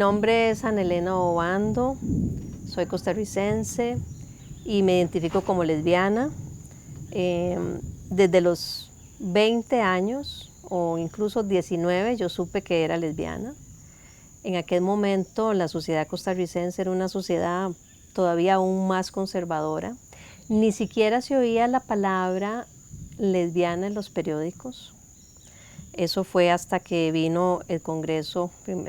nombre es Ana Elena Obando, soy costarricense y me identifico como lesbiana. Desde los 20 años o incluso 19 yo supe que era lesbiana. En aquel momento la sociedad costarricense era una sociedad todavía aún más conservadora. Ni siquiera se oía la palabra lesbiana en los periódicos. Eso fue hasta que vino el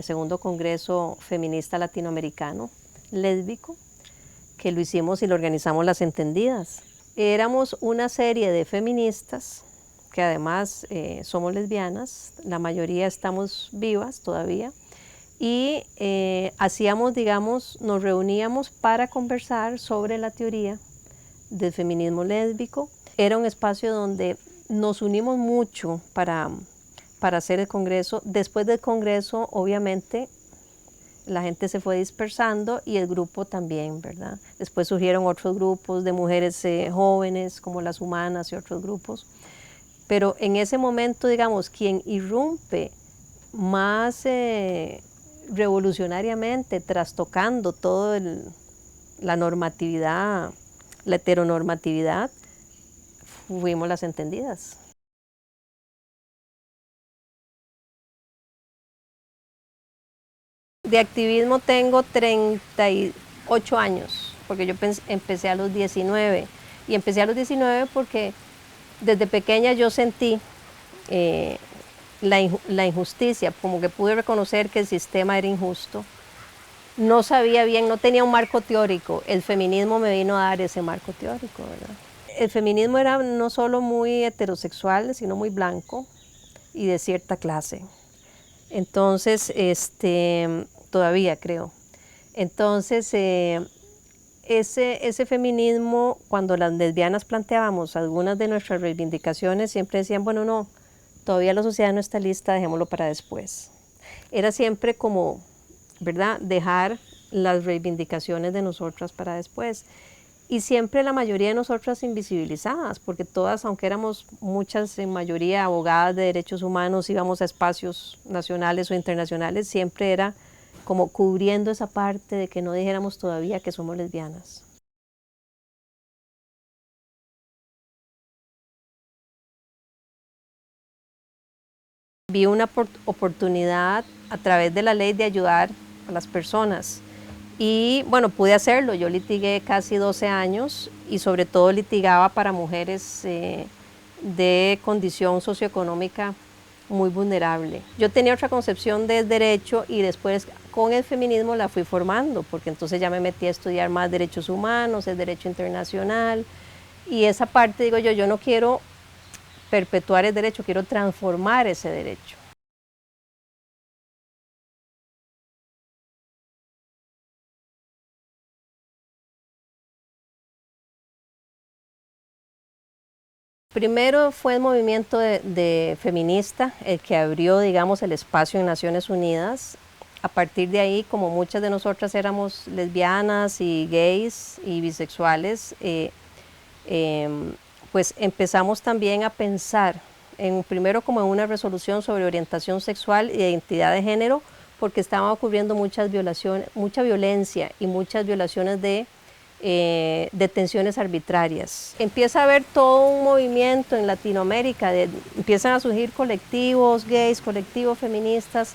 segundo Congreso Feminista Latinoamericano Lésbico, que lo hicimos y lo organizamos Las Entendidas. Éramos una serie de feministas que además somos lesbianas, la mayoría estamos vivas todavía, y hacíamos, digamos, nos reuníamos para conversar sobre la teoría del feminismo lésbico. Era un espacio donde nos unimos mucho para hacer el congreso. Después del congreso, obviamente, la gente se fue dispersando y el grupo también, ¿verdad? Después surgieron otros grupos de mujeres jóvenes, como las Humanas y otros grupos. Pero en ese momento, digamos, quien irrumpe más revolucionariamente, trastocando toda la normatividad, la heteronormatividad, fuimos Las Entendidas. De activismo tengo 38 años, porque yo empecé a los 19. Y empecé a los 19 porque desde pequeña yo sentí la injusticia, como que pude reconocer que el sistema era injusto. No sabía bien, no tenía un marco teórico. El feminismo me vino a dar ese marco teórico, ¿verdad? El feminismo era no solo muy heterosexual, sino muy blanco y de cierta clase. Entonces, todavía creo. Entonces, ese feminismo, cuando las lesbianas planteábamos algunas de nuestras reivindicaciones, siempre decían, bueno, no, todavía la sociedad no está lista, dejémoslo para después. Era siempre como, ¿verdad?, dejar las reivindicaciones de nosotras para después. Y siempre la mayoría de nosotras invisibilizadas, porque todas, aunque éramos muchas en mayoría abogadas de derechos humanos, íbamos a espacios nacionales o internacionales, siempre era como cubriendo esa parte de que no dijéramos todavía que somos lesbianas. Vi una oportunidad a través de la ley de ayudar a las personas. Y bueno, pude hacerlo. Yo litigué casi 12 años y sobre todo litigaba para mujeres de condición socioeconómica muy vulnerable. Yo tenía otra concepción del derecho y después con el feminismo la fui formando, porque entonces ya me metí a estudiar más derechos humanos, el derecho internacional, y esa parte digo yo no quiero perpetuar el derecho, quiero transformar ese derecho. Primero fue el movimiento de feminista el que abrió, digamos, el espacio en Naciones Unidas. A partir de ahí, como muchas de nosotras éramos lesbianas y gays y bisexuales, pues empezamos también a pensar primero como en una resolución sobre orientación sexual y identidad de género, porque estaban ocurriendo muchas violaciones, mucha violencia y muchas violaciones de detenciones arbitrarias. Empieza a haber todo un movimiento en Latinoamérica, empiezan a surgir colectivos gays, colectivos feministas,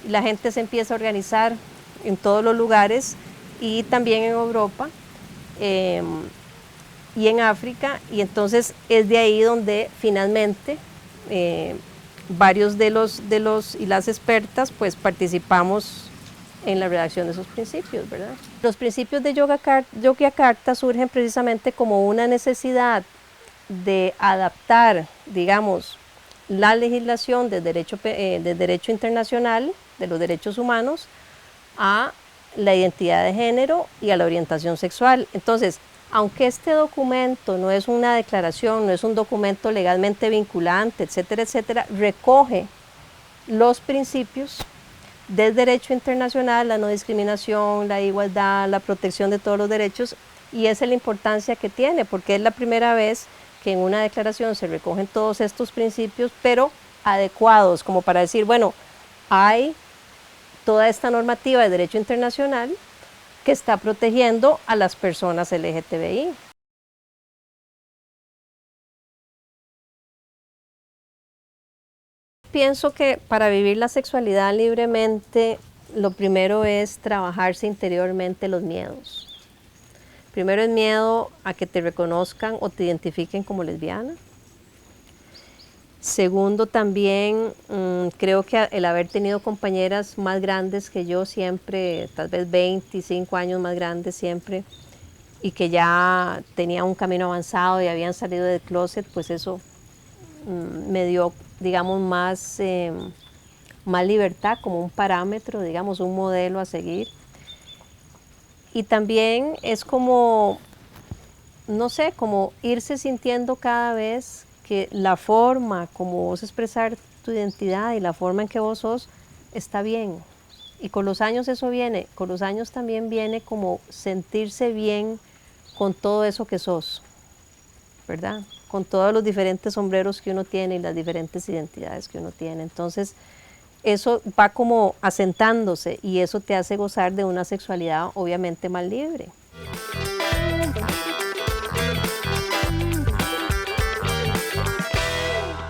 y la gente se empieza a organizar en todos los lugares y también en Europa y en África, y entonces es de ahí donde finalmente varios de los y las expertas pues participamos en la redacción de esos principios, ¿verdad? Los principios de Yogyakarta surgen precisamente como una necesidad de adaptar, digamos, la legislación del derecho internacional, de los derechos humanos, a la identidad de género y a la orientación sexual. Entonces, aunque este documento no es una declaración, no es un documento legalmente vinculante, etcétera, etcétera, recoge los principios del derecho internacional, la no discriminación, la igualdad, la protección de todos los derechos, y esa es la importancia que tiene, porque es la primera vez que en una declaración se recogen todos estos principios, pero adecuados, como para decir, bueno, hay toda esta normativa de derecho internacional que está protegiendo a las personas LGTBI. Pienso que para vivir la sexualidad libremente, lo primero es trabajarse interiormente los miedos. Primero el miedo a que te reconozcan o te identifiquen como lesbiana. Segundo, también creo que el haber tenido compañeras más grandes que yo siempre, tal vez 25 años más grandes siempre, y que ya tenían un camino avanzado y habían salido del closet, pues eso me dio, digamos, más libertad como un parámetro, digamos, un modelo a seguir. Y también es como, no sé, como irse sintiendo cada vez que la forma como vos expresar tu identidad y la forma en que vos sos está bien. Y con los años eso viene, con los años también viene como sentirse bien con todo eso que sos, ¿verdad? Con todos los diferentes sombreros que uno tiene y las diferentes identidades que uno tiene. Entonces, eso va como asentándose y eso te hace gozar de una sexualidad obviamente más libre.